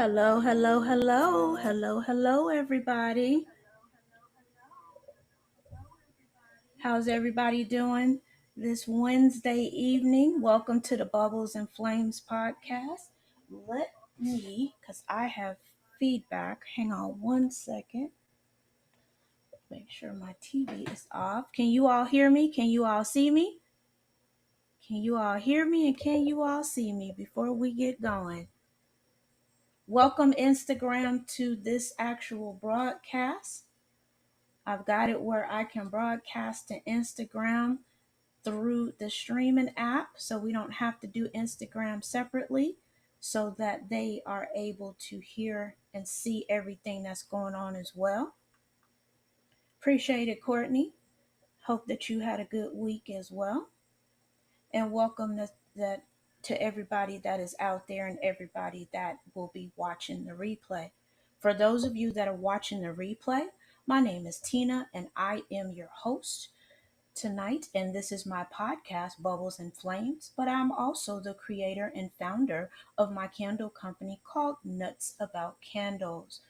Hello, hello, hello, hello, hello, everybody. How's everybody doing this Wednesday evening? Welcome to the Bubbles and Flames podcast. Let me, because I have feedback. Hang on one second. Make sure my TV is off. Can you all hear me? Can you all see me? Can you all hear me and can you all see me before we get going? Welcome, Instagram, to this actual broadcast. I've got it where I can broadcast to Instagram through the streaming app so we don't have to do Instagram separately so that they are able to hear and see everything that's going on as well. Appreciate it, Courtney. Hope that you had a good week as well. And welcome to everybody that is out there and everybody that will be watching the replay. For those of you that are watching the replay, my name is Tina and I am your host tonight, and this is my podcast, Bubbles and Flames, but I'm also the creator and founder of my candle company called Nuts About Candles.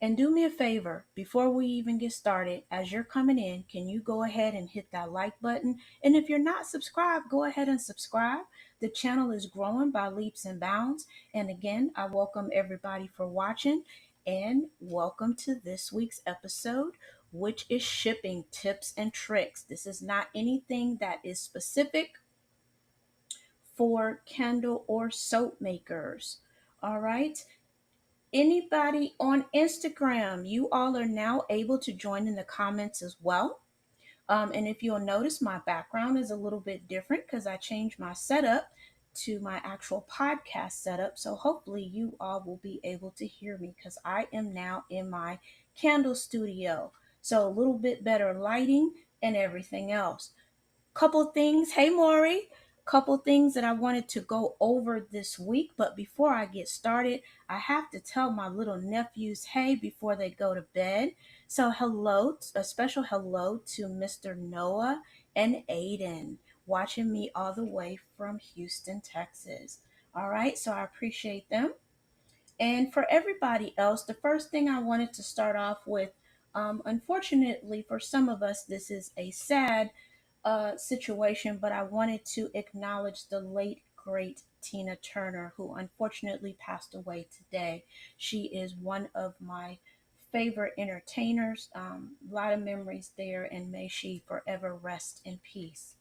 And do me a favor, before we even get started, as you're coming in, can you go ahead and hit that like button? And if you're not subscribed, go ahead and subscribe. The channel is growing by leaps and bounds. And again, I welcome everybody for watching and welcome to this week's episode, which is shipping tips and tricks. This is not anything that is specific for candle or soap makers. All right. Anybody on Instagram, you all are now able to join in the comments as well. And if you'll notice, my background is a little bit different because I changed my setup to my actual podcast setup. So hopefully you all will be able to hear me because I am now in my candle studio. So a little bit better lighting and everything else. Couple things. Hey, Maury. Couple things that I wanted to go over this week. But before I get started, I have to tell my little nephews hey before they go to bed. So hello, a special hello to Mr. Noah and Aiden watching me all the way from Houston, Texas. All right, so I appreciate them. And for everybody else, the first thing I wanted to start off with, unfortunately for some of us, this is a sad situation, but I wanted to acknowledge the late, great Tina Turner, who unfortunately passed away today. She is one of my favorite entertainers. A lot of memories there, and may she forever rest in peace.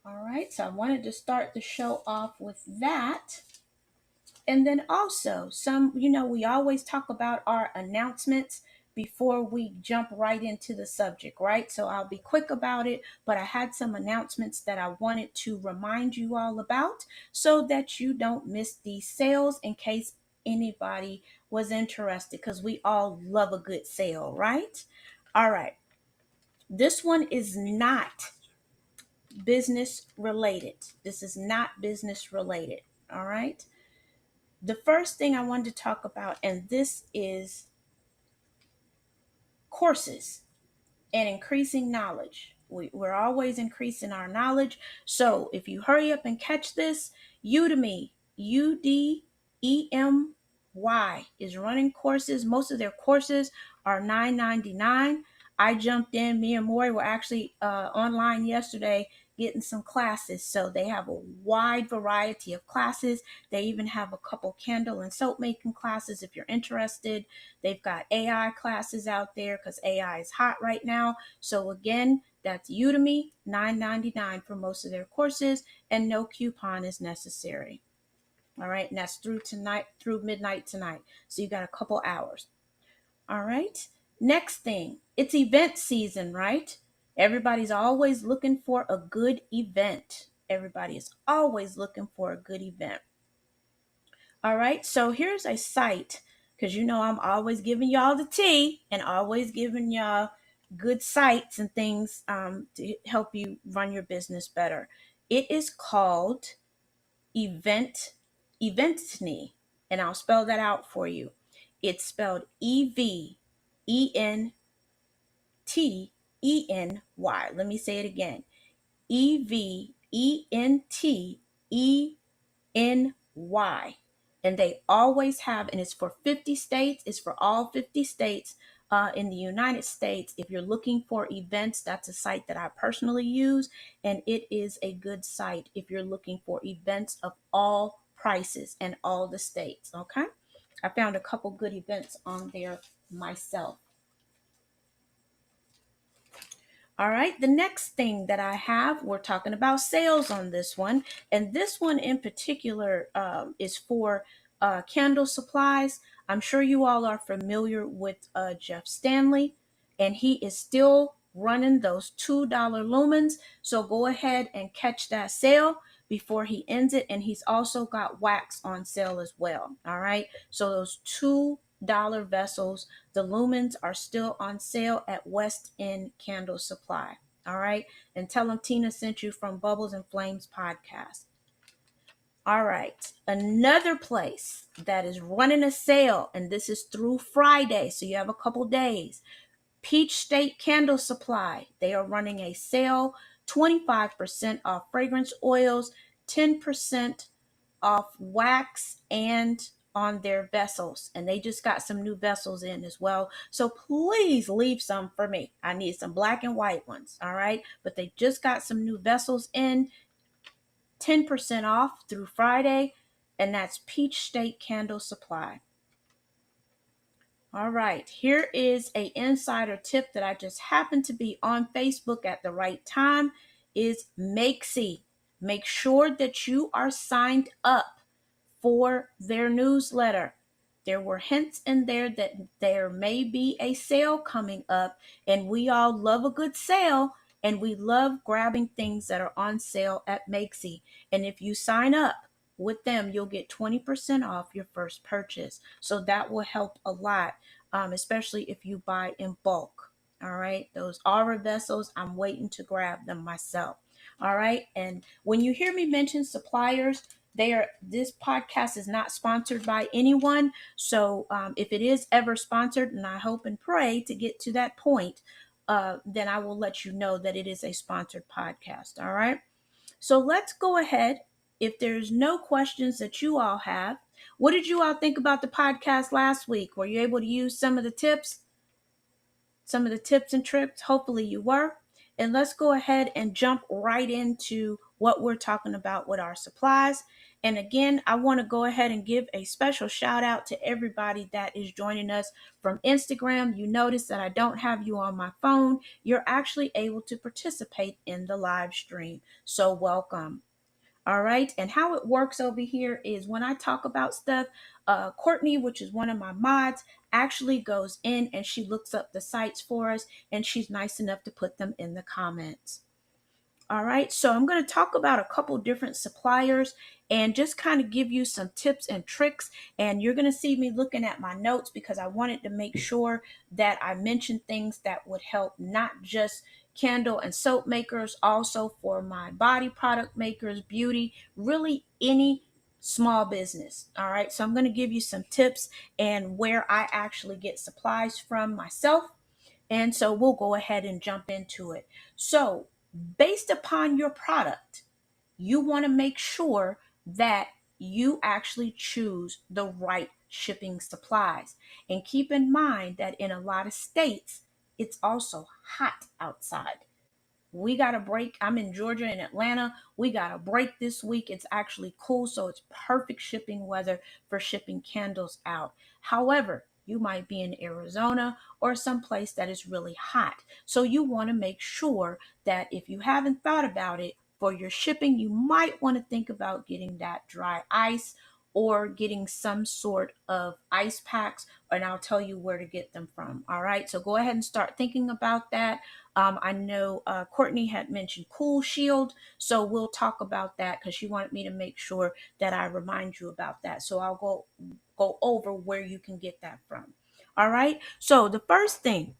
All right, so I wanted to start the show off with that. And then also, we always talk about our announcements before we jump right into the subject, right? So I'll be quick about it, but I had some announcements that I wanted to remind you all about so that you don't miss these sales in case anybody was interested, because we all love a good sale, right? All right. This one is not business related. This is not business related. All right. The first thing I wanted to talk about, and this is courses and increasing knowledge. We're always increasing our knowledge. So if you hurry up and catch this, Udemy, UDEMY is running courses. Most of their courses are $9.99. I jumped in. Me and Maury were actually online yesterday getting some classes. So they have a wide variety of classes. They even have a couple candle and soap making classes if you're interested. They've got AI classes out there because AI is hot right now. So again, that's Udemy, $9.99 for most of their courses, and no coupon is necessary. All right, and that's through midnight tonight. So you got a couple hours. All right. Next thing, it's event season, right? Everybody's always looking for a good event. Everybody is always looking for a good event. All right, so here's a site, because I'm always giving y'all the tea and always giving y'all good sites and things to help you run your business better. It is called Eventny, and I'll spell that out for you. It's spelled Eventeny. Let me say it again. Eventeny. And they always have, and it's for 50 states, it's for all 50 states in the United States. If you're looking for events, that's a site that I personally use, and it is a good site if you're looking for events of all prices and all the states. Okay, I found a couple good events on there myself. All right, the next thing that I have, we're talking about sales on this one. And this one in particular is for candle supplies. I'm sure you all are familiar with Jeff Stanley, and he is still running those $2 lumens. So go ahead and catch that sale before he ends it. And he's also got wax on sale as well. All right, so those $2 vessels, the lumens, are still on sale at West End Candle Supply. All right. And tell them Tina sent you from Bubbles and Flames podcast. All right. Another place that is running a sale, and this is through Friday, so you have a couple days. Peach State Candle Supply. They are running a sale, 25% off fragrance oils, 10% off wax and on their vessels. And they just got some new vessels in as well. So please leave some for me. I need some black and white ones. All right. But they just got some new vessels in, 10% off through Friday. And that's Peach State Candle Supply. All right, here is a insider tip that I just happened to be on Facebook at the right time is Misc. Make sure that you are signed up for their newsletter. There were hints in there that there may be a sale coming up, and we all love a good sale, and we love grabbing things that are on sale at Misc. And if you sign up with them, you'll get 20% off your first purchase. So that will help a lot, especially if you buy in bulk. All right, those aura vessels, I'm waiting to grab them myself. All right, and when you hear me mention suppliers, this podcast is not sponsored by anyone. So if it is ever sponsored, and I hope and pray to get to that point, then I will let you know that it is a sponsored podcast. All right. So let's go ahead. If there's no questions that you all have, what did you all think about the podcast last week? Were you able to use some of the tips? Some of the tips and tricks? Hopefully you were. And let's go ahead and jump right into what we're talking about with our supplies. And again, I want to go ahead and give a special shout out to everybody that is joining us from Instagram. You notice that I don't have you on my phone. You're actually able to participate in the live stream. So welcome. All right. And how it works over here is when I talk about stuff, Courtney, which is one of my mods, actually goes in and she looks up the sites for us, and she's nice enough to put them in the comments. All right, so I'm going to talk about a couple different suppliers and just kind of give you some tips and tricks. And you're going to see me looking at my notes because I wanted to make sure that I mentioned things that would help not just candle and soap makers, also for my body product makers, beauty, really any small business. All right, so I'm going to give you some tips and where I actually get supplies from myself. And so we'll go ahead and jump into it. So, based upon your product, you want to make sure that you actually choose the right shipping supplies. And keep in mind that in a lot of states, it's also hot outside. We got a break. I'm in Georgia and Atlanta. We got a break this week. It's actually cool, so it's perfect shipping weather for shipping candles out. However, you might be in Arizona or someplace that is really hot. So you want to make sure that if you haven't thought about it for your shipping, you might want to think about getting that dry ice or getting some sort of ice packs, and I'll tell you where to get them from. All right, so go ahead and start thinking about that. I know Courtney had mentioned Cool Shield, so we'll talk about that because she wanted me to make sure that I remind you about that. So I'll go over where you can get that from. All right. So the first thing,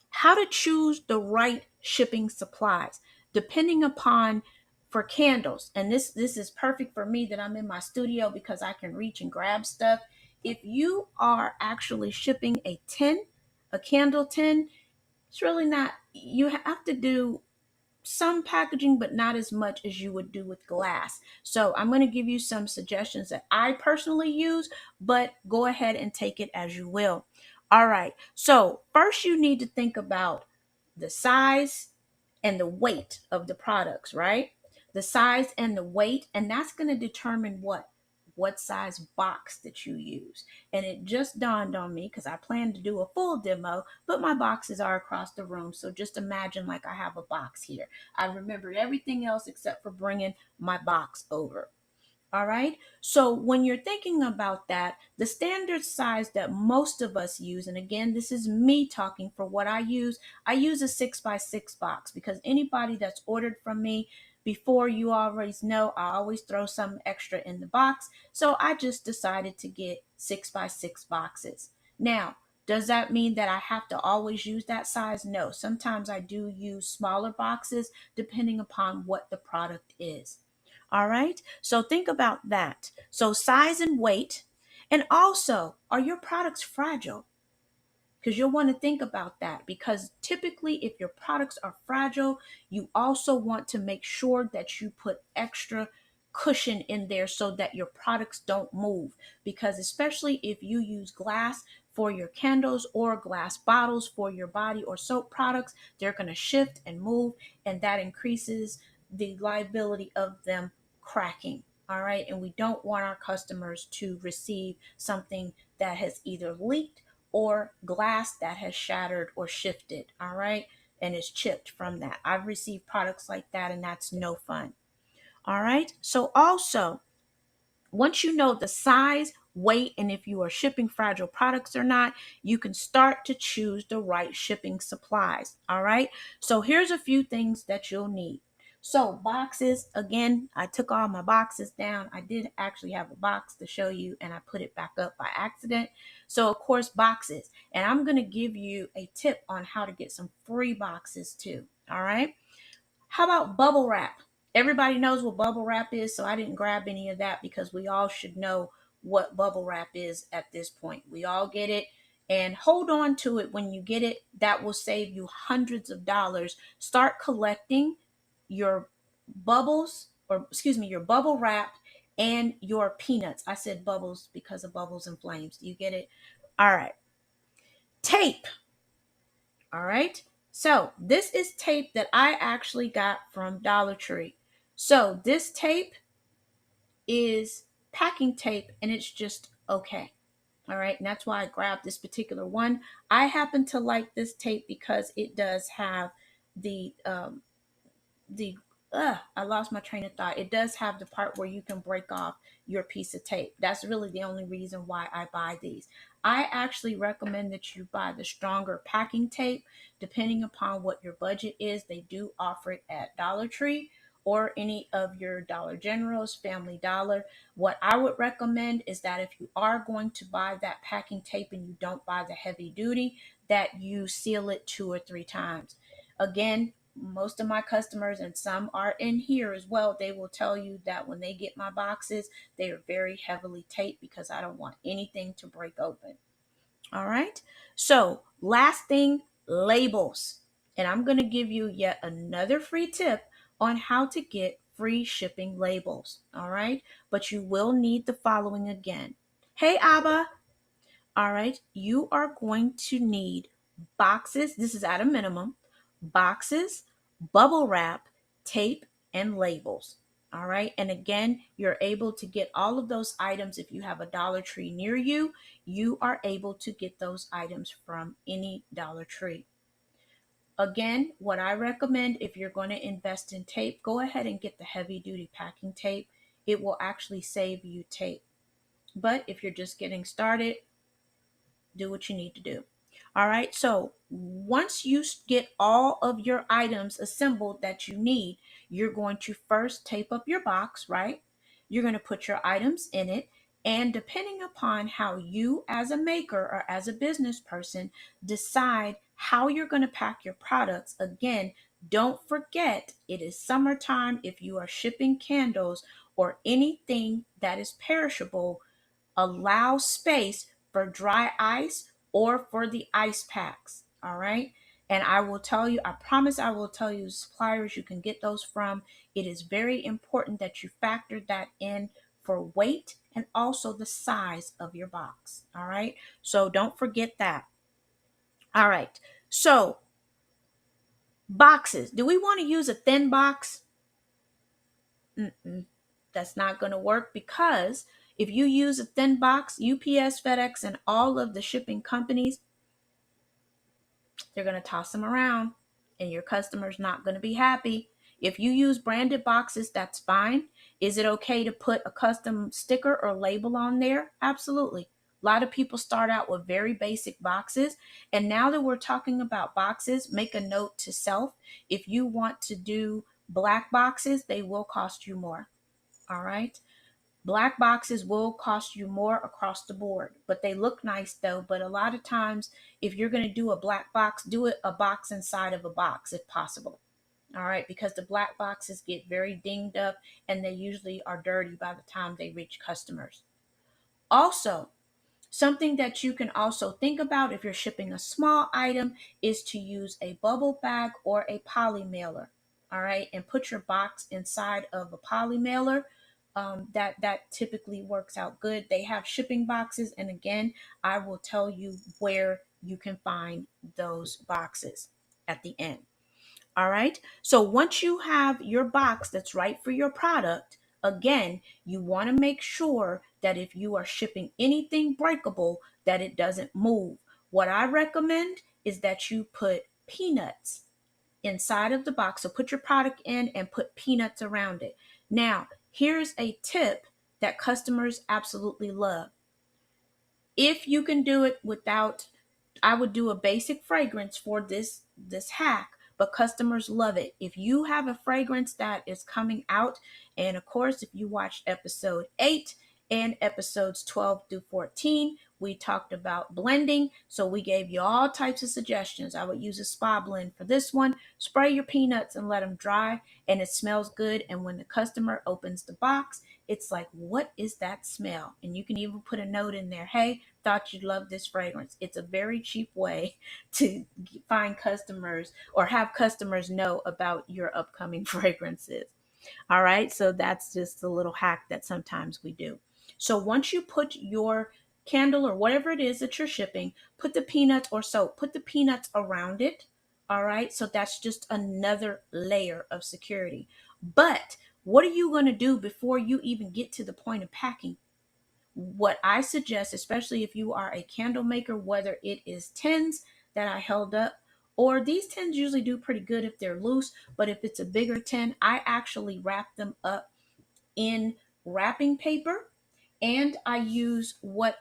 how to choose the right shipping supplies, depending upon for candles. And this is perfect for me that I'm in my studio because I can reach and grab stuff. If you are actually shipping a tin, a candle tin, it's really not, you have to do some packaging, but not as much as you would do with glass. So I'm going to give you some suggestions that I personally use, but go ahead and take it as you will. All right. So first you need to think about the size and the weight of the products, right? The size and the weight, and that's going to determine what size box that you use. And it just dawned on me because I plan to do a full demo, but my boxes are across the room. So just imagine like I have a box here. I remembered everything else except for bringing my box over. All right. So when you're thinking about that, the standard size that most of us use, and again, this is me talking for what I use a 6x6 box because anybody that's ordered from me before, you always know I always throw some extra in the box. So I just decided to get 6x6 boxes. Now, does that mean that I have to always use that size? No. Sometimes I do use smaller boxes depending upon what the product is. All right. So think about that. So size and weight. And also, are your products fragile? Because you'll want to think about that, because typically if your products are fragile, you also want to make sure that you put extra cushion in there so that your products don't move, because especially if you use glass for your candles or glass bottles for your body or soap products, they're going to shift and move, and that increases the liability of them cracking. All right, and we don't want our customers to receive something that has either leaked or glass that has shattered or shifted, all right, and is chipped from that. I've received products like that, and that's no fun. All right. So also, once you know the size, weight, and if you are shipping fragile products or not, you can start to choose the right shipping supplies. All right. So here's a few things that you'll need. So boxes, again, I took all my boxes down. I did actually have a box to show you, and I put it back up by accident. So of course, boxes. And I'm going to give you a tip on how to get some free boxes too. All right. How about bubble wrap? Everybody knows what bubble wrap is, so I didn't grab any of that because we all should know what bubble wrap is at this point. We all get it, and hold on to it when you get it. That will save you hundreds of dollars. Start collecting your bubbles, or excuse me, your bubble wrap and your peanuts. I said bubbles because of bubbles and flames. Do you get it? All right. Tape. All right. So this is tape that I actually got from Dollar Tree. So this tape is packing tape, and it's just okay. All right. And that's why I grabbed this particular one. I happen to like this tape because it does have the the I lost my train of thought. It does have the part where you can break off your piece of tape. That's really the only reason why I buy these. I actually recommend that you buy the stronger packing tape depending upon what your budget is. They do offer it at Dollar Tree or any of your Dollar Generals, Family Dollar. What I would recommend is that if you are going to buy that packing tape and you don't buy the heavy duty, that you seal it 2 or 3 times. Again, most of my customers, and some are in here as well, they will tell you that when they get my boxes, they are very heavily taped because I don't want anything to break open. All right. So last thing, labels. And I'm going to give you yet another free tip on how to get free shipping labels. All right. But you will need the following again. Hey, Abba. All right, you are going to need boxes. This is at a minimum: boxes, bubble wrap, tape, and labels. All right, and again, you're able to get all of those items if you have a Dollar Tree near you. You are able to get those items from any Dollar Tree. Again, what I recommend if you're going to invest in tape, go ahead and get the heavy duty packing tape. It will actually save you tape. But if you're just getting started, do what you need to do. All right. So once you get all of your items assembled that you need, you're going to first tape up your box, right? You're going to put your items in it. And depending upon how you, as a maker or as a business person, decide how you're going to pack your products, again, don't forget it is summertime. If you are shipping candles or anything that is perishable, allow space for dry ice or for the ice packs. All right. And I will tell you, I promise I will tell you suppliers you can get those from. It is very important that you factor that in for weight and also the size of your box. All right. So don't forget that. All right. So boxes. Do we want to use a thin box? Mm-mm. That's not going to work, because if you use a thin box, UPS, FedEx, and all of the shipping companies, they're going to toss them around and your customer's not going to be happy. If you use branded boxes, that's fine. Is it okay to put a custom sticker or label on there? Absolutely. A lot of people start out with very basic boxes. And now that we're talking about boxes, make a note to self. If you want to do black boxes, they will cost you more. All right. Black boxes will cost you more across the board, but they look nice though. But a lot of times, if you're going to do a black box, do it a box inside of a box if possible. All right, because the black boxes get very dinged up and they usually are dirty by the time they reach customers. Also, something that you can also think about if you're shipping a small item is to use a bubble bag or a poly mailer. All right, and put your box inside of a poly mailer. That typically works out good. They have shipping boxes, and again, I will tell you where you can find those boxes at the end. All right. So once you have your box that's right for your product, again, you want to make sure that if you are shipping anything breakable, that it doesn't move. What I recommend is that you put peanuts inside of the box. So put your product in and put peanuts around it. Now, here's a tip that customers absolutely love. If you can do it without, I would do a basic fragrance for this hack, but customers love it. If you have a fragrance that is coming out, and of course, if you watched episode 8 and episodes 12 through 14, we talked about blending. So we gave you all types of suggestions. I would use a spa blend for this one. Spray your peanuts and let them dry, and it smells good. And when the customer opens the box, it's like, what is that smell? And you can even put a note in there. Hey, thought you'd love this fragrance. It's a very cheap way to find customers or have customers know about your upcoming fragrances. All right. So that's just a little hack that sometimes we do. So once you put your candle or whatever it is that you're shipping, put the peanuts or soap, put the peanuts around it. All right. So that's just another layer of security. But what are you going to do before you even get to the point of packing? What I suggest, especially if you are a candle maker, whether it is tins that I held up, or these tins usually do pretty good if they're loose, but if it's a bigger tin, I actually wrap them up in wrapping paper, and I use what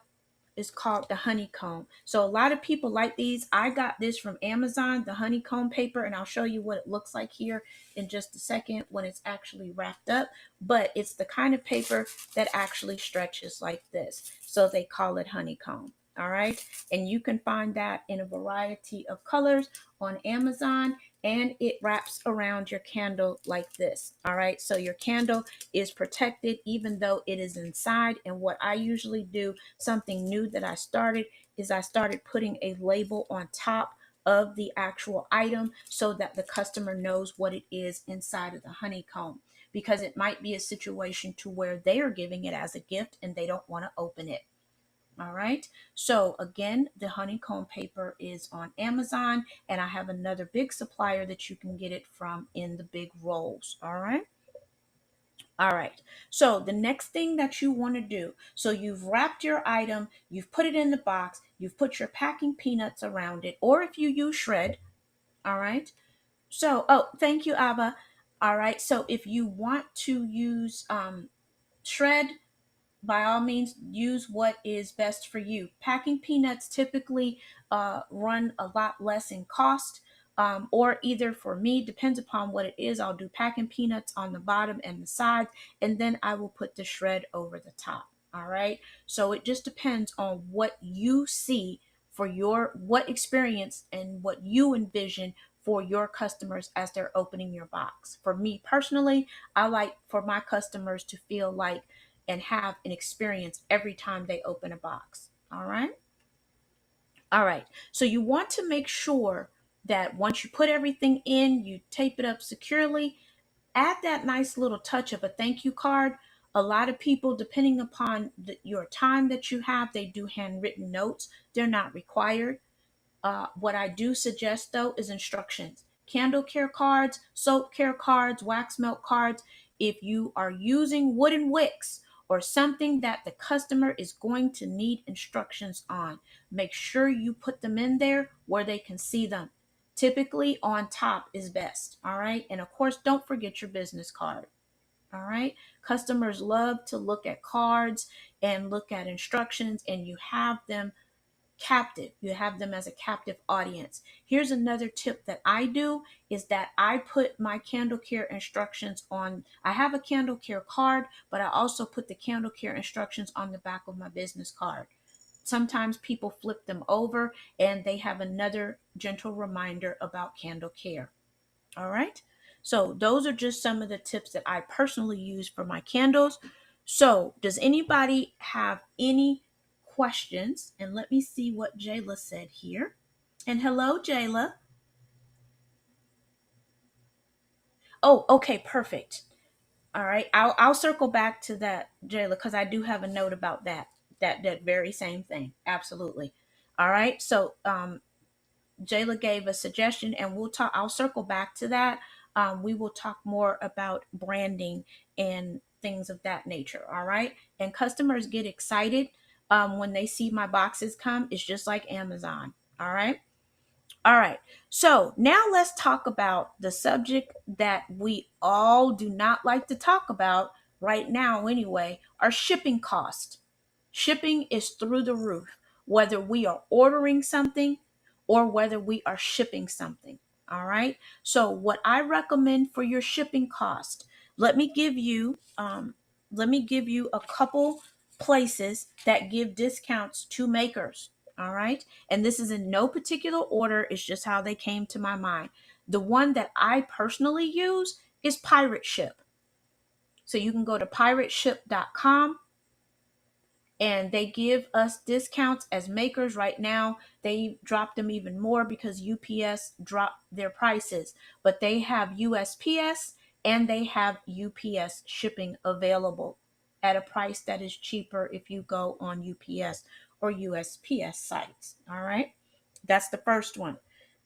is called the honeycomb. So a lot of people like these. I got this from Amazon, the honeycomb paper, and I'll show you what it looks like here in just a second when it's actually wrapped up. But it's the kind of paper that actually stretches like this. So they call it honeycomb. All right. And you can find that in a variety of colors on Amazon, and it wraps around your candle like this. All right. So your candle is protected even though it is inside. And what I usually do, something new that I started, is I started putting a label on top of the actual item so that the customer knows what it is inside of the honeycomb, because it might be a situation to where they are giving it as a gift and they don't want to open it. All right. So again, the honeycomb paper is on Amazon, and I have another big supplier that you can get it from in the big rolls. All right. All right. So the next thing that you want to do, so you've wrapped your item, you've put it in the box, you've put your packing peanuts around it, or if you use shred. All right. So, oh, thank you, Ava. All right. So if you want to use shred, by all means, use what is best for you. Packing peanuts typically run a lot less in cost, or either for me, depends upon what it is. I'll do packing peanuts on the bottom and the sides, and then I will put the shred over the top. All right. So it just depends on what you see for your what experience and what you envision for your customers as they're opening your box. For me personally, I like for my customers to feel like and have an experience every time they open a box. All right. All right. So you want to make sure that once you put everything in, you tape it up securely. Add that nice little touch of a thank you card. A lot of people, depending upon your time that you have, they do handwritten notes. They're not required. What I do suggest though is instructions. Candle care cards, soap care cards, wax melt cards. If you are using wooden wicks or something that the customer is going to need instructions on, make sure you put them in there where they can see them. Typically on top is best. All right. And of course, don't forget your business card. All right. Customers love to look at cards and look at instructions, and you have them captive. You have them as a captive audience. Here's another tip that I do is that I put my candle care instructions on. I have a candle care card, but I also put the candle care instructions on the back of my business card. Sometimes people flip them over and they have another gentle reminder about candle care. All right. So those are just some of the tips that I personally use for my candles. So does anybody have any questions? And let me see what Jayla said here. And hello, Jayla. Oh, okay, perfect. All right. I'll circle back to that, Jayla, because I do have a note about that very same thing. Absolutely. All right. So Jayla gave a suggestion, and we'll talk. I'll circle back to that. We will talk more about branding and things of that nature. All right. And customers get excited when they see my boxes come. It's just like Amazon. All right. All right. So now let's talk about the subject that we all do not like to talk about right now, anyway, our shipping cost. Shipping is through the roof, whether we are ordering something or whether we are shipping something. All right. So, what I recommend for your shipping cost, let me give you, a couple places that give discounts to makers. All right. And this is in no particular order, it's just how they came to my mind. The one that I personally use is Pirate Ship. So you can go to pirateship.com, and they give us discounts as makers right now. They dropped them even more because UPS dropped their prices, but they have USPS and they have UPS shipping available at a price that is cheaper if you go on UPS or USPS sites. All right. That's the first one.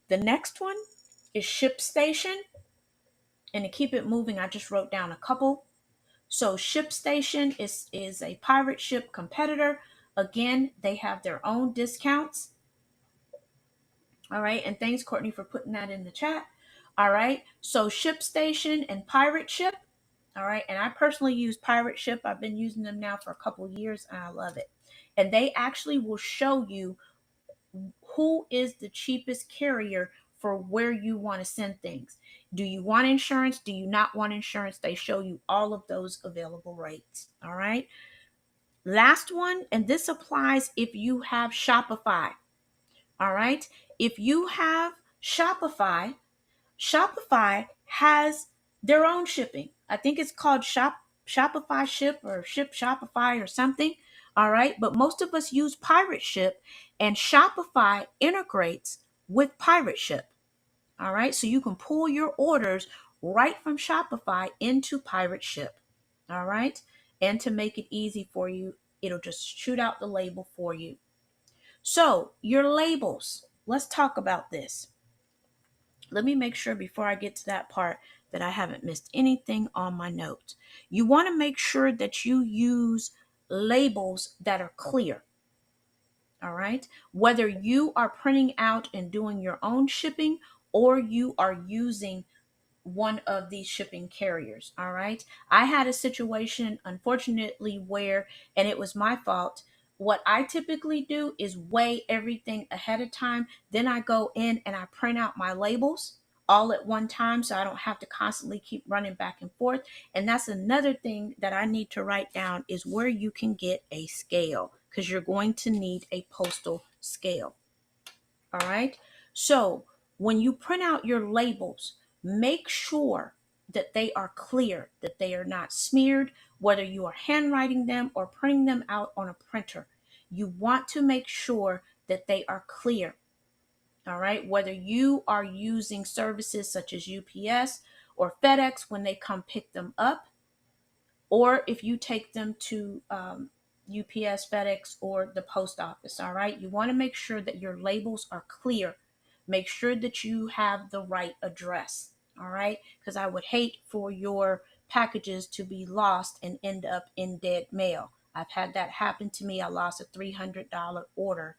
The next one is ShipStation. And to keep it moving, I just wrote down a couple. So ShipStation is a pirate ship competitor. Again, they have their own discounts. All right. And thanks, Courtney, for putting that in the chat. All right. So ShipStation and Pirate Ship. All right. And I personally use Pirate Ship. I've been using them now for a couple years and I love it. And they actually will show you who is the cheapest carrier for where you want to send things. Do you want insurance? Do you not want insurance? They show you all of those available rates. All right. Last one, and this applies if you have Shopify. All right. If you have Shopify, Shopify has their own shipping. I think it's called Shopify Ship or Ship Shopify or something. All right. But most of us use Pirate Ship, and Shopify integrates with Pirate Ship. All right. So you can pull your orders right from Shopify into Pirate Ship. All right. And to make it easy for you, it'll just shoot out the label for you. So, your labels. Let's talk about this. Let me make sure before I get to that part that I haven't missed anything on my notes. You want to make sure that you use labels that are clear. All right. Whether you are printing out and doing your own shipping or you are using one of these shipping carriers. All right. I had a situation, unfortunately, where, and it was my fault. What I typically do is weigh everything ahead of time. Then I go in and I print out my labels all at one time so I don't have to constantly keep running back and forth. And that's another thing that I need to write down is where you can get a scale because you're going to need a postal scale. All right. So when you print out your labels, make sure that they are clear, that they are not smeared, whether you are handwriting them or printing them out on a printer. You want to make sure that they are clear. All right. Whether you are using services such as UPS or FedEx when they come pick them up, or if you take them to UPS, FedEx, or the post office. All right. You want to make sure that your labels are clear. Make sure that you have the right address. All right. Because I would hate for your packages to be lost and end up in dead mail. I've had that happen to me. I lost a $300 order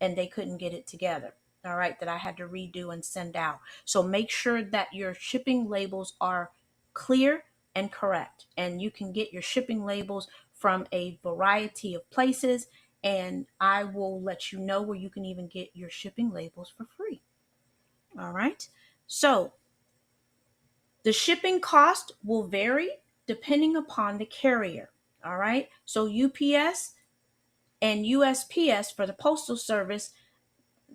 and they couldn't get it together. All right. That I had to redo and send out. So make sure that your shipping labels are clear and correct. And you can get your shipping labels from a variety of places. And I will let you know where you can even get your shipping labels for free. All right. So the shipping cost will vary depending upon the carrier. All right. So UPS and USPS for the Postal Service,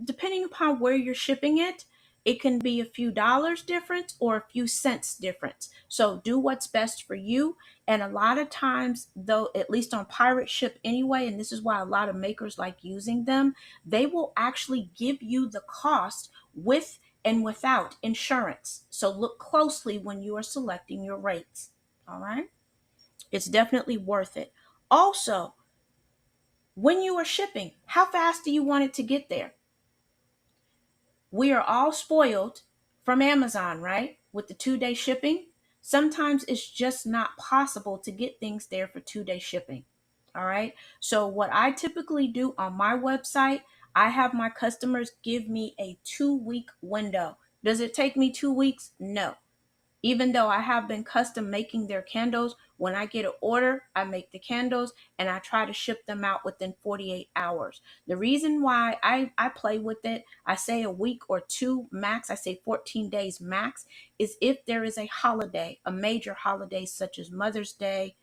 depending upon where you're shipping it, it can be a few dollars difference or a few cents difference. So do what's best for you. And a lot of times, though, at least on Pirate Ship anyway, and this is why a lot of makers like using them, they will actually give you the cost with and without insurance. So look closely when you are selecting your rates. All right. It's definitely worth it. Also, when you are shipping, how fast do you want it to get there? We are all spoiled from Amazon, right? With the 2-day shipping. Sometimes it's just not possible to get things there for 2-day shipping. All right. So, what I typically do on my website, I have my customers give me a 2-week window. Does it take me 2 weeks? No. Even though I have been custom making their candles, when I get an order, I make the candles and I try to ship them out within 48 hours. The reason why I play with it, I say a week or two max, I say 14 days max, is if there is a holiday, a major holiday such as Mother's Day,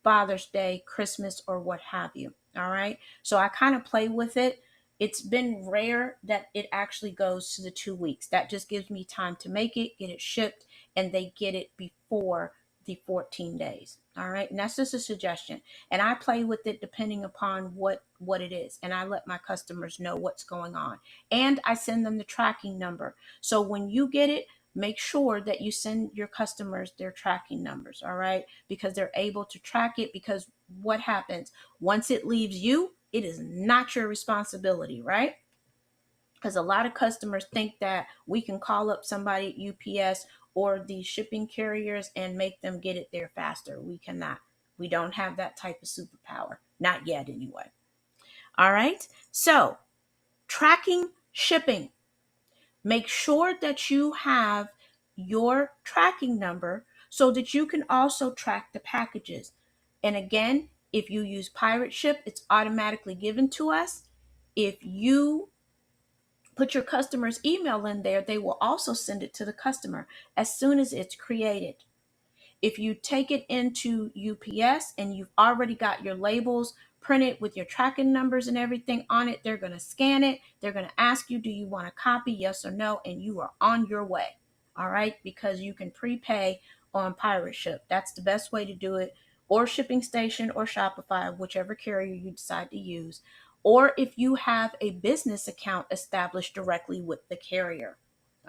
Father's Day, Christmas, or what have you. All right. So I kind of play with it. It's been rare that it actually goes to the 2 weeks. That just gives me time to make it, get it shipped, and they get it before the 14 days. All right. And that's just a suggestion. And I play with it depending upon what it is. And I let my customers know what's going on. And I send them the tracking number. So when you get it, make sure that you send your customers their tracking numbers. All right, because they're able to track it. Because what happens once it leaves you, it is not your responsibility, right? Because a lot of customers think that we can call up somebody at UPS or the shipping carriers and make them get it there faster. We cannot. We don't have that type of superpower. Not yet, anyway. All right. So, tracking shipping. Make sure that you have your tracking number so that you can also track the packages. And again, if you use Pirate Ship, it's automatically given to us. If you put your customer's email in there, they will also send it to the customer as soon as it's created. If you take it into UPS and you've already got your labels printed with your tracking numbers and everything on it, they're going to scan it. They're going to ask you, do you want a copy? Yes or no. And you are on your way. All right. Because you can prepay on Pirate Ship. That's the best way to do it. Or Shipping Station or Shopify, whichever carrier you decide to use. Or if you have a business account established directly with the carrier.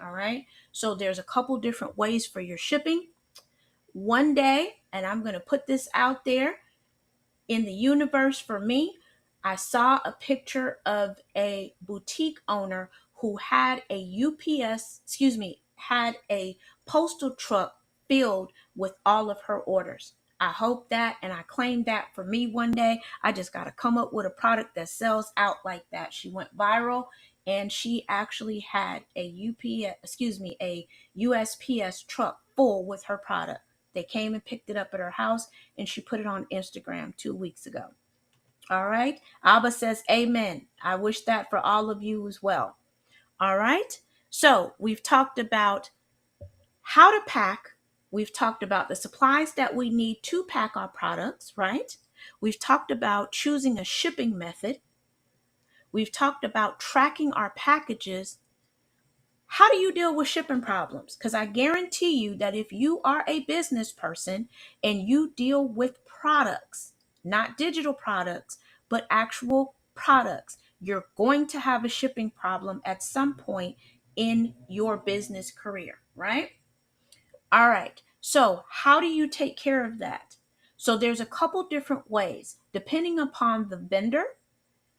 All right. So there's a couple different ways for your shipping. One day, and I'm going to put this out there in the universe for me, I saw a picture of a boutique owner who had a had a postal truck filled with all of her orders. I hope that and I claim that for me one day. I just got to come up with a product that sells out like that. She went viral and she actually had a USPS truck full with her product. They came and picked it up at her house and she put it on Instagram 2 weeks ago. All right. Abba says, Amen. I wish that for all of you as well. All right. So we've talked about how to pack. We've talked about the supplies that we need to pack our products, right? We've talked about choosing a shipping method. We've talked about tracking our packages. How do you deal with shipping problems? Because I guarantee you that if you are a business person and you deal with products, not digital products, but actual products, you're going to have a shipping problem at some point in your business career, right? All right. So, how do you take care of that? So, there's a couple different ways depending upon the vendor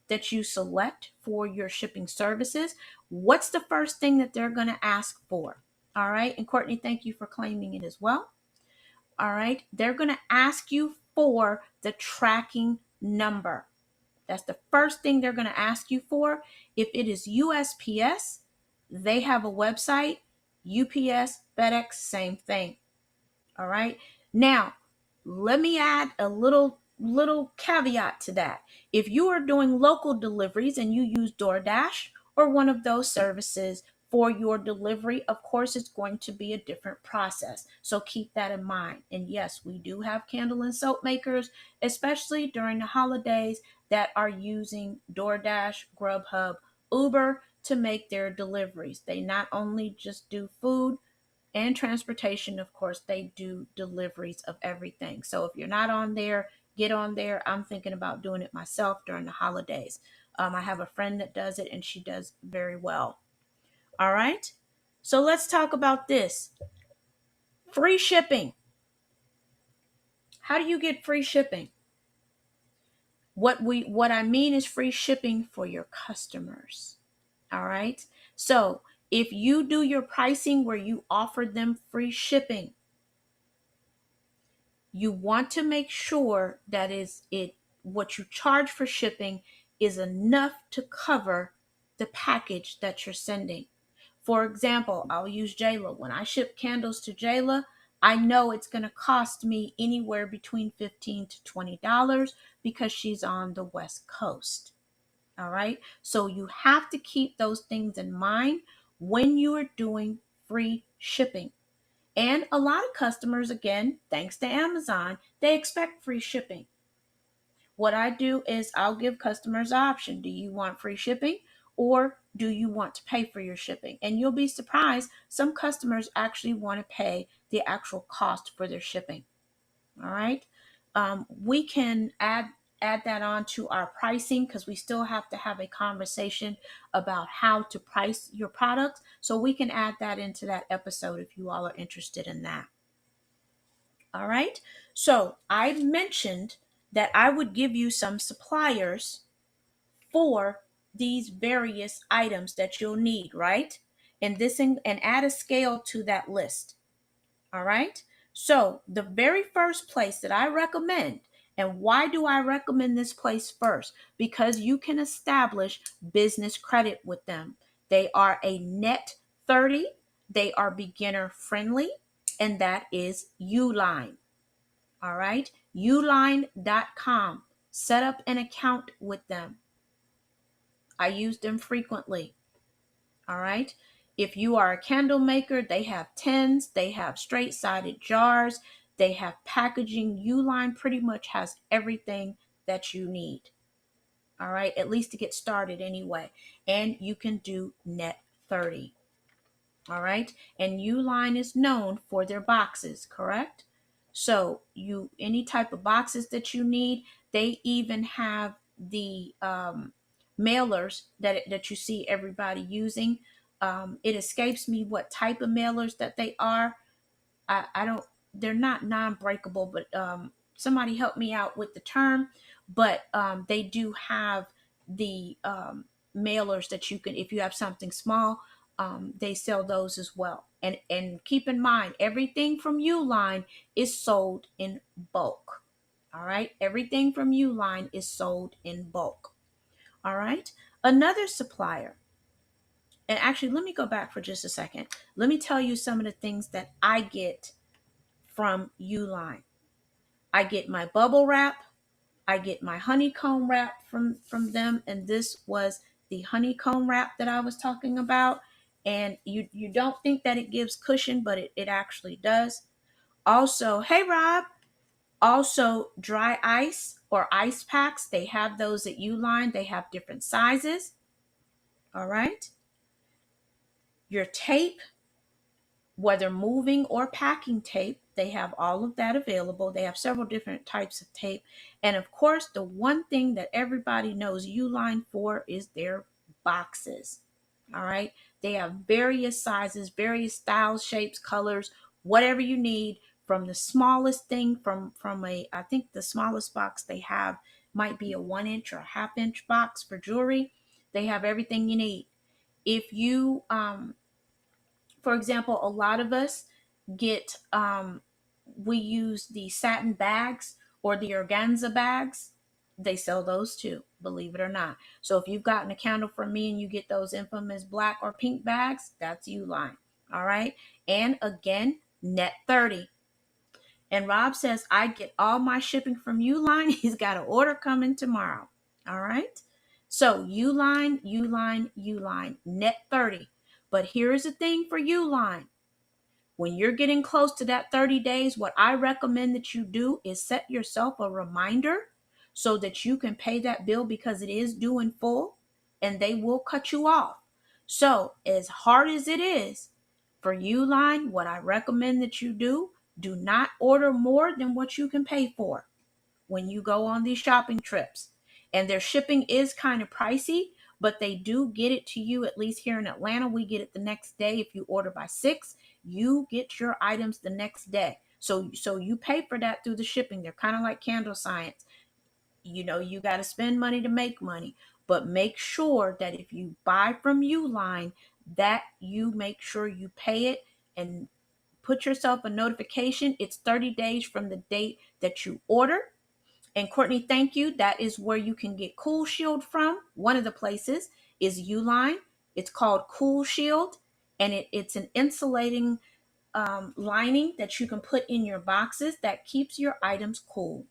that you select for your shipping services. What's the first thing that they're going to ask for? All right. And Courtney, thank you for claiming it as well. All right. They're going to ask you for the tracking number. That's the first thing they're going to ask you for. If it is USPS, they have a website. UPS, FedEx, same thing. All right. Now, let me add a little caveat to that. If you are doing local deliveries and you use DoorDash or one of those services for your delivery, of course, it's going to be a different process. So keep that in mind. And yes, we do have candle and soap makers, especially during the holidays, that are using DoorDash, Grubhub, Uber to make their deliveries. They not only just do food, and transportation, of course, they do deliveries of everything. So if you're not on there, get on there. I'm thinking about doing it myself during the holidays. I have a friend that does it and she does very well. All right. So let's talk about this free shipping. How do you get free shipping? What I mean is free shipping for your customers. All right. So if you do your pricing where you offer them free shipping, you want to make sure that is it what you charge for shipping is enough to cover the package that you're sending. For example, I'll use Jayla. When I ship candles to Jayla, I know it's going to cost me anywhere between $15 to $20 because she's on the West Coast. All right. So you have to keep those things in mind when you are doing free shipping. And a lot of customers, again, thanks to Amazon, they expect free shipping. What I do is I'll give customers an option. Do you want free shipping or do you want to pay for your shipping? And you'll be surprised, some customers actually want to pay the actual cost for their shipping. All right. We can add that on to our pricing because we still have to have a conversation about how to price your products. So we can add that into that episode if you all are interested in that. All right. So I mentioned that I would give you some suppliers for these various items that you'll need, right? And add a scale to that list. All right. So the very first place that I recommend, and why do I recommend this place first? Because you can establish business credit with them. They are a net 30, they are beginner friendly, and that is Uline. All right. Uline.com. Set up an account with them. I use them frequently. All right. If you are a candle maker, they have tins, they have straight sided jars, they have packaging. Uline pretty much has everything that you need. All right. At least to get started anyway. And you can do net 30. All right. And Uline is known for their boxes, correct? So any type of boxes that you need, they even have the mailers that you see everybody using. It escapes me what type of mailers that they are. I don't, they're not non-breakable, but somebody help me out with the term. But they do have the mailers that you can, if you have something small, they sell those as well. And keep in mind, everything from Uline is sold in bulk. All right, everything from Uline is sold in bulk. All right, another supplier. And actually, let me go back for just a second. Let me tell you some of the things that I get from Uline. I get my bubble wrap. I get my honeycomb wrap from them, and this was the honeycomb wrap that I was talking about. And you don't think that it gives cushion, but it actually does. Also, hey Rob, also dry ice or ice packs. They have those at Uline. They have different sizes. All right. Your tape. whether moving or packing tape, they have all of that available. They have several different types of tape. And of course, the one thing that everybody knows Uline for is their boxes. All right. They have various sizes, various styles, shapes, colors, whatever you need, from the smallest thing from a, I think the smallest box they have might be a 1 inch or a ½ inch box for jewelry. They have everything you need. If you for example, a lot of us get we use the satin bags or the organza bags. They sell those too, believe it or not. So if you've gotten a candle from me and you get those infamous black or pink bags, that's Uline. All right. And again, net 30. And Rob says, I get all my shipping from Uline. He's got an order coming tomorrow. All right. So Uline, net 30. But here's the thing for Uline. When you're getting close to that 30 days, what I recommend that you do is set yourself a reminder so that you can pay that bill, because it is due in full and they will cut you off. So, as hard as it is for Uline, what I recommend that you do not order more than what you can pay for when you go on these shopping trips. And their shipping is kind of pricey, but they do get it to you. At least here in Atlanta, we get it the next day. If you order by 6, you get your items the next day. So you pay for that through the shipping. They're kind of like Candle Science. You know, you got to spend money to make money, but make sure that if you buy from Uline, that you make sure you pay it and put yourself a notification. It's 30 days from the date that you order. And Courtney, thank you. That is where you can get Cool Shield from. One of the places is Uline. It's called Cool Shield, and it's an insulating lining that you can put in your boxes that keeps your items cool.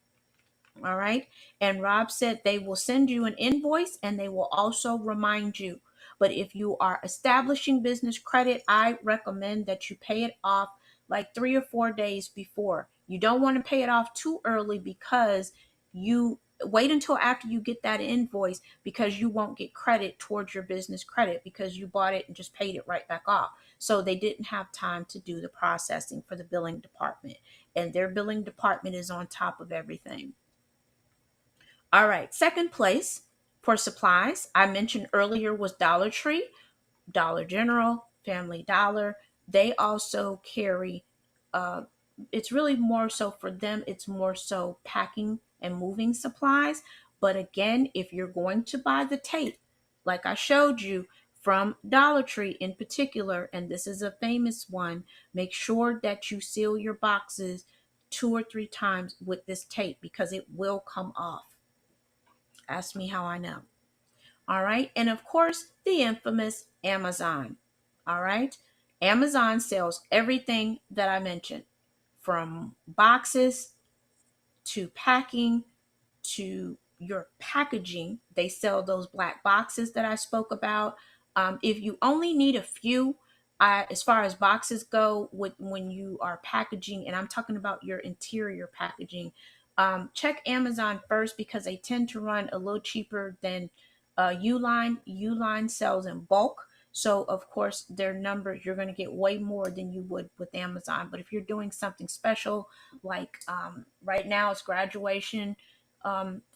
All right. And Rob said they will send you an invoice and they will also remind you. But if you are establishing business credit, I recommend that you pay it off like 3 or 4 days before. You don't want to pay it off too early, because you wait until after you get that invoice, because you won't get credit towards your business credit because you bought it and just paid it right back off. So they didn't have time to do the processing for the billing department, and their billing department is on top of everything. All right, second place for supplies, I mentioned earlier, was Dollar Tree, Dollar General, Family Dollar. They also carry, uh, it's really more so for them, it's more so packing and moving supplies. But again, if you're going to buy the tape, like I showed you from Dollar Tree in particular, and this is a famous one, make sure that you seal your boxes 2 or 3 times with this tape, because it will come off. Ask me how I know. All right. And of course, the infamous Amazon. All right. Amazon sells everything that I mentioned, from boxes to packing to your packaging. They sell those black boxes that I spoke about. If you only need a few, as far as boxes go, with when you are packaging, and I'm talking about your interior packaging, check Amazon first, because they tend to run a little cheaper than Uline. Uline sells in bulk. So of course their numbers, you're going to get way more than you would with Amazon. But if you're doing something special, like right now it's graduation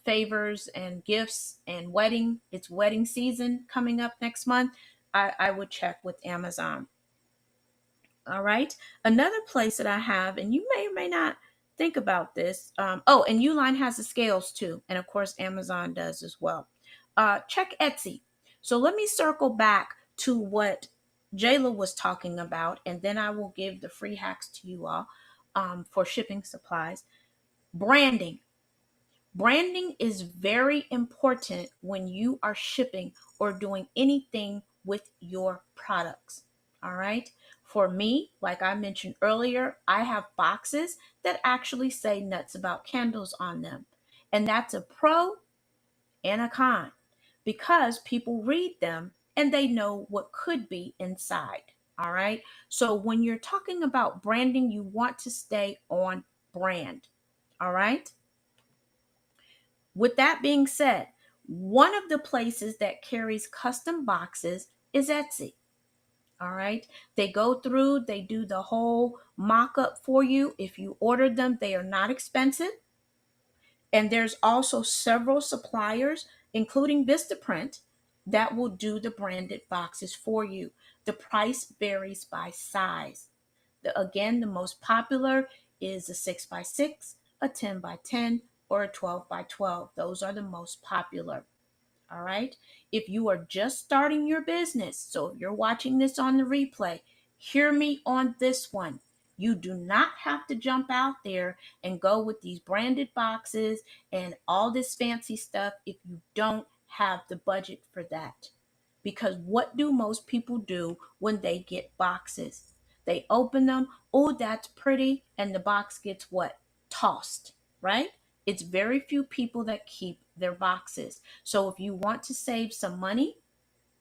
favors and gifts and wedding. It's wedding season coming up next month. I would check with Amazon. All right. Another place that I have, and you may or may not think about this. Oh, and Uline has the scales too. And of course, Amazon does as well. Check Etsy. So let me circle back to what Jayla was talking about, and then I will give the free hacks to you all for shipping supplies. Branding. Branding is very important when you are shipping or doing anything with your products. All right. For me, like I mentioned earlier, I have boxes that actually say Nuts About Candles on them. And that's a pro and a con, because people read them and they know what could be inside. All right. So when you're talking about branding, you want to stay on brand. All right. With that being said, one of the places that carries custom boxes is Etsy. All right. They go through, they do the whole mock up for you. If you order them, they are not expensive. And there's also several suppliers, including Vistaprint, that will do the branded boxes for you. The price varies by size. Again, the most popular is a 6 by 6, a 10 by 10, or a 12 by 12. Those are the most popular. All right. If you are just starting your business, so if you're watching this on the replay, hear me on this one. You do not have to jump out there and go with these branded boxes and all this fancy stuff if you don't have the budget for that. Because what do most people do when they get boxes? They open them, oh, that's pretty, and the box gets what? Tossed, right? It's very few people that keep their boxes. So if you want to save some money,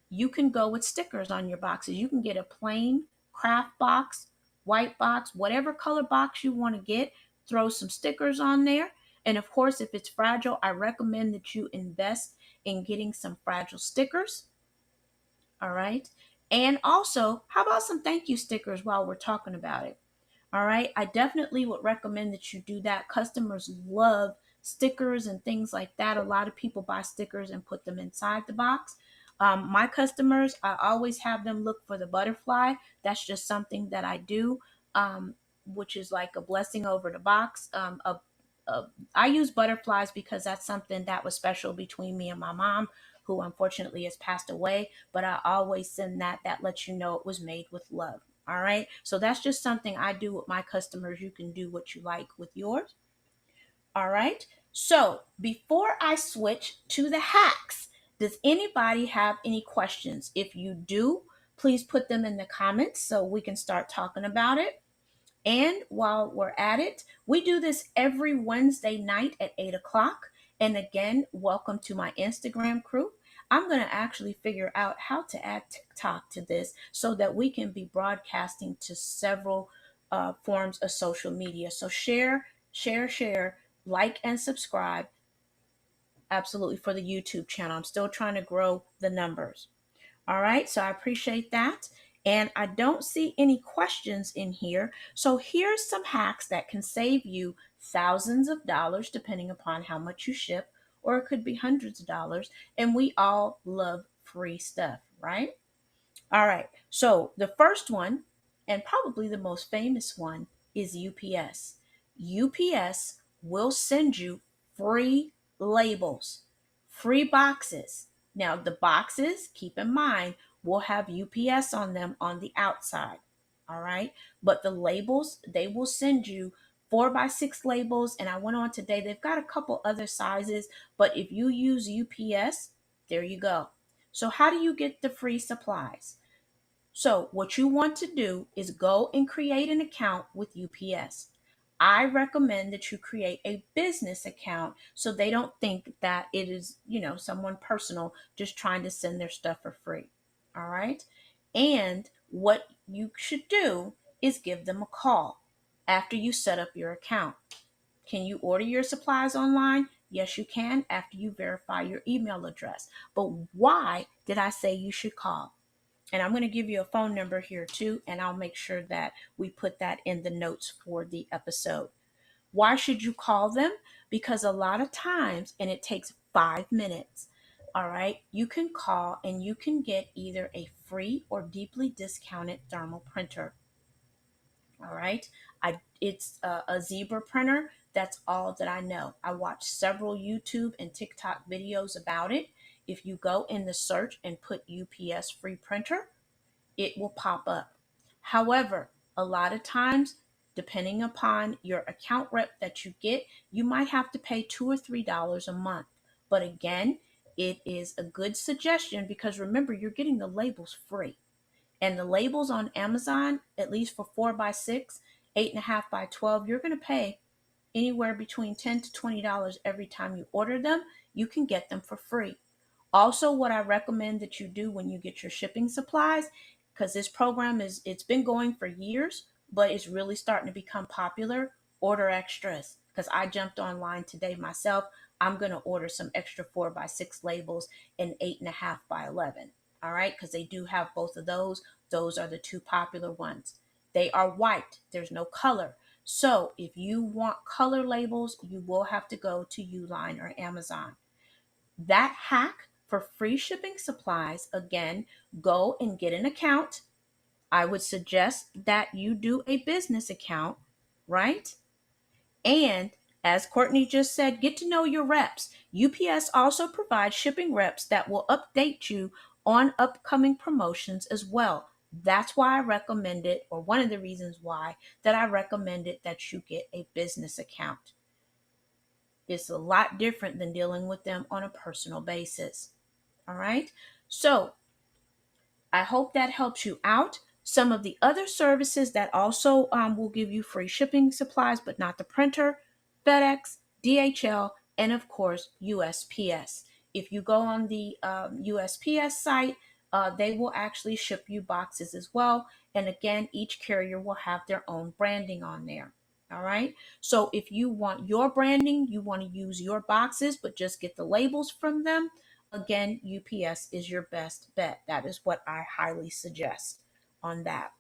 you can go with stickers on your boxes. You can get a plain craft box, white box, whatever color box you want to get, throw some stickers on there. And of course, if it's fragile, I recommend that you invest in getting some fragile stickers. All right. And also, how about some thank you stickers while we're talking about it? All right. I definitely would recommend that you do that. Customers love stickers and things like that. A lot of people buy stickers and put them inside the box. My customers, I always have them look for the butterfly. That's just something that I do, which is like a blessing over the box. I use butterflies because that's something that was special between me and my mom, who unfortunately has passed away. But I always send that. That lets you know it was made with love. All right. So that's just something I do with my customers. You can do what you like with yours. All right. So before I switch to the hacks, does anybody have any questions? If you do, please put them in the comments so we can start talking about it. And while we're at it, we do this every Wednesday night at 8 o'clock. And again, welcome to my Instagram crew. I'm going to actually figure out how to add TikTok to this so that we can be broadcasting to several forms of social media. So share, like, and subscribe. Absolutely, for the YouTube channel. I'm still trying to grow the numbers. All right, so I appreciate that. And I don't see any questions in here. So here's some hacks that can save you thousands of dollars depending upon how much you ship, or it could be hundreds of dollars. And we all love free stuff, right? All right. So the first one, and probably the most famous one, is UPS. UPS will send you free labels, free boxes. Now, the boxes, keep in mind, will have UPS on them on the outside. All right. But the labels, they will send you 4 by 6 labels. And I went on today, they've got a couple other sizes. But if you use UPS, there you go. So, how do you get the free supplies? So, what you want to do is go and create an account with UPS. I recommend that you create a business account so they don't think that it is, someone personal just trying to send their stuff for free. All right. And what you should do is give them a call after you set up your account. Can you order your supplies online? Yes, you can after you verify your email address. But why did I say you should call? And I'm going to give you a phone number here too, and I'll make sure that we put that in the notes for the episode. Why should you call them? Because a lot of times, and it takes 5 minutes, all right, you can call and you can get either a free or deeply discounted thermal printer. All right. It's a zebra printer. That's all that I know. I watched several YouTube and TikTok videos about it. If you go in the search and put UPS free printer, it will pop up. However, a lot of times, depending upon your account rep that you get, you might have to pay $2 or $3 a month. But again, it is a good suggestion because remember, you're getting the labels free. And the labels on Amazon, at least for 4 by 6, 8.5 by 12, you're going to pay anywhere between $10 to $20 every time you order them. You can get them for free. Also, what I recommend that you do when you get your shipping supplies, because this program it's been going for years, but it's really starting to become popular, order extras. Because I jumped online today myself. I'm going to order some extra 4 by 6 labels and 8.5 by 11. All right, because they do have both of those. Those are the two popular ones. They are white, there's no color. So if you want color labels, you will have to go to Uline or Amazon. That hack for free shipping supplies, again, go and get an account. I would suggest that you do a business account, right? And as Courtney just said, get to know your reps. UPS also provides shipping reps that will update you on upcoming promotions as well. That's why I recommend it, or one of the reasons why that I recommend it, that you get a business account. It's a lot different than dealing with them on a personal basis. All right. So I hope that helps you out. Some of the other services that also will give you free shipping supplies, but not the printer: FedEx, DHL, and of course, USPS. If you go on the USPS site, they will actually ship you boxes as well. And again, each carrier will have their own branding on there. All right. So if you want your branding, you want to use your boxes, but just get the labels from them, again, UPS is your best bet. That is what I highly suggest on that.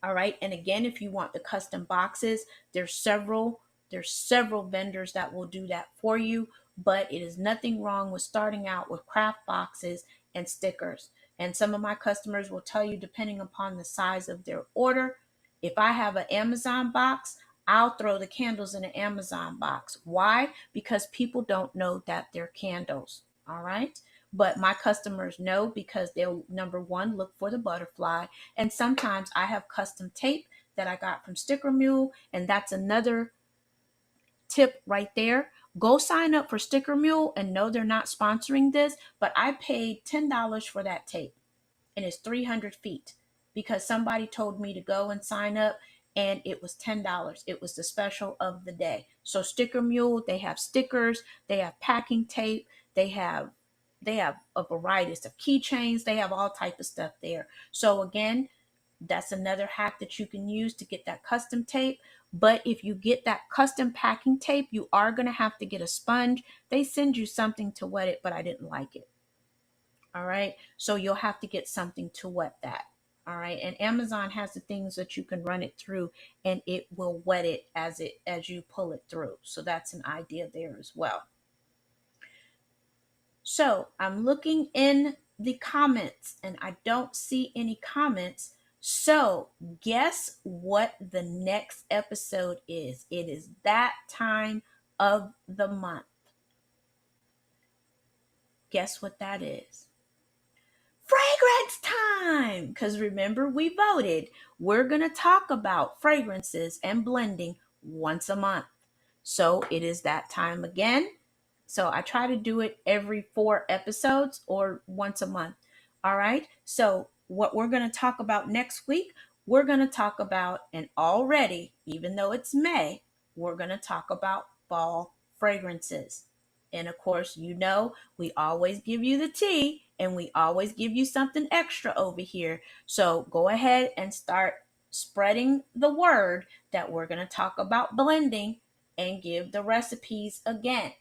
All right. And again, if you want the custom boxes, there's several vendors that will do that for you, but it is nothing wrong with starting out with craft boxes and stickers. And some of my customers will tell you, depending upon the size of their order, if I have an Amazon box, I'll throw the candles in an Amazon box. Why? Because people don't know that they're candles. All right. But my customers know, because they'll, number one, look for the butterfly. And sometimes I have custom tape that I got from Sticker Mule, and that's another tip right there. Go sign up for Sticker Mule, and no, they're not sponsoring this, but I paid $10 for that tape, and it's 300 feet, because somebody told me to go and sign up, and it was $10. It was the special of the day. So Sticker Mule, they have stickers, they have packing tape, they have a variety of keychains, they have all type of stuff there. So again, that's another hack that you can use to get that custom tape. But if you get that custom packing tape, you are going to have to get a sponge. They send you something to wet it, but I didn't like it. All right. So you'll have to get something to wet that. All right. And Amazon has the things that you can run it through, and it will wet it as you pull it through. So that's an idea there as well. So I'm looking in the comments and I don't see any comments. So guess what the next episode is? It is that time of the month. Guess what that is? Fragrance time! Because remember, we voted. We're going to talk about fragrances and blending once a month. So it is that time again. So I try to do it every 4 episodes or once a month. All right. So what we're going to talk about next week, we're going to talk about, and already, even though it's May, we're going to talk about fall fragrances. And of course, we always give you the tea, and we always give you something extra over here. So go ahead and start spreading the word that we're going to talk about blending and give the recipes again.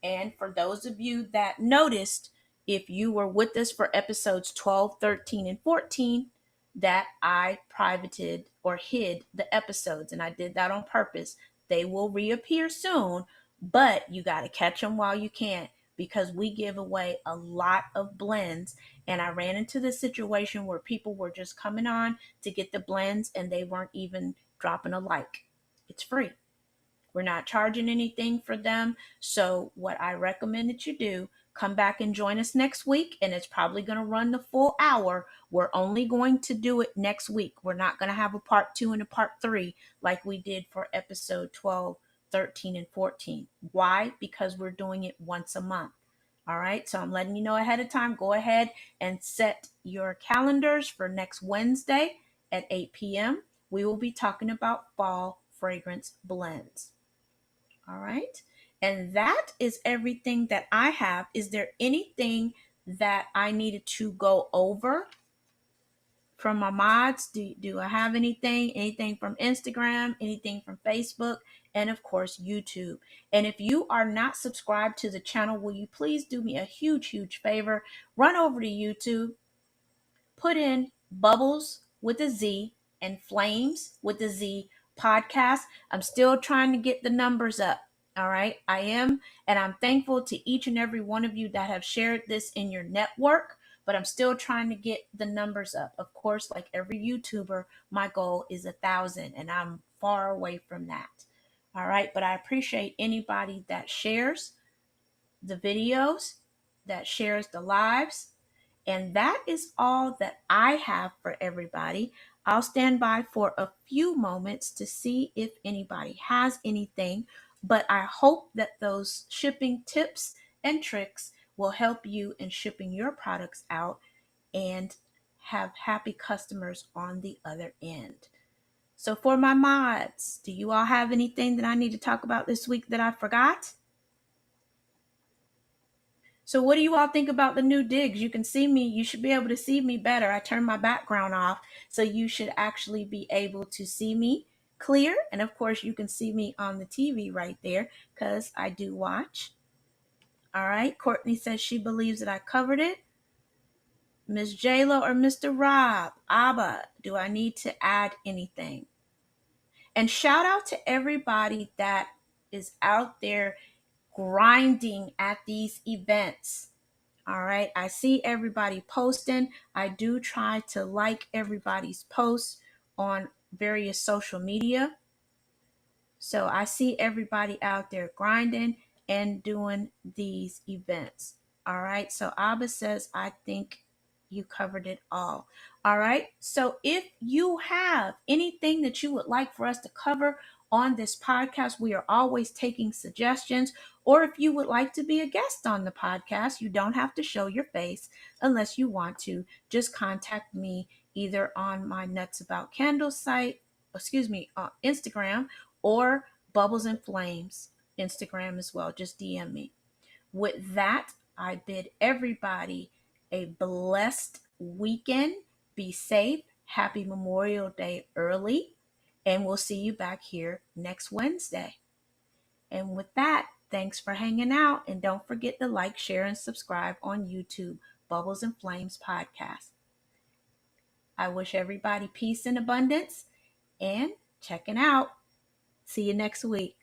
And for those of you that noticed, if you were with us for episodes 12, 13, and 14, that I privated or hid the episodes, and I did that on purpose. They will reappear soon, but you got to catch them while you can, because we give away a lot of blends. And I ran into the situation where people were just coming on to get the blends and they weren't even dropping a like. It's free. We're not charging anything for them. So what I recommend that you do, come back and join us next week, and it's probably going to run the full hour. We're only going to do it next week. We're not going to have a part 2 and a part 3 like we did for episode 12, 13, and 14. Why? Because we're doing it once a month. All right. So I'm letting you know ahead of time. Go ahead and set your calendars for next Wednesday at 8 p.m. We will be talking about fall fragrance blends. All right. And that is everything that I have. Is there anything that I needed to go over from my mods? Do I have anything from Instagram, anything from Facebook, and of course YouTube. And if you are not subscribed to the channel, will you please do me a huge favor? Run over to YouTube, put in Bubblez with a Z and Flames with a Z podcast. I'm still trying to get the numbers up. All right. I am. And I'm thankful to each and every one of you that have shared this in your network. But I'm still trying to get the numbers up. Of course, like every YouTuber, my goal is 1,000, and I'm far away from that. All right. But I appreciate anybody that shares the videos, that shares the lives, and that is all that I have for everybody. I'll stand by for a few moments to see if anybody has anything, but I hope that those shipping tips and tricks will help you in shipping your products out and have happy customers on the other end. So, for my mods, do you all have anything that I need to talk about this week that I forgot? So what do you all think about the new digs? You can see me. You should be able to see me better. I turned my background off, so you should actually be able to see me clear. And of course, you can see me on the TV right there because I do watch. All right. Courtney says she believes that I covered it. Miss JLo or Mr. Rob, Abba, do I need to add anything? And shout out to everybody that is out there grinding at these events. All right. I see everybody posting. I do try to like everybody's posts on various social media. So I see everybody out there grinding and doing these events. All right. So Abba says, I think you covered it all. All right. So if you have anything that you would like for us to cover on this podcast, we are always taking suggestions. Or if you would like to be a guest on the podcast, you don't have to show your face unless you want to. Just contact me either on my Nuts About Candles site, Instagram, or Bubblez and Flames Instagram as well. Just DM me. With that, I bid everybody a blessed weekend. Be safe. Happy Memorial Day early. And we'll see you back here next Wednesday. And with that, thanks for hanging out. And don't forget to like, share, and subscribe on YouTube, Bubblez and Flames Podcast. I wish everybody peace and abundance and checking out. See you next week.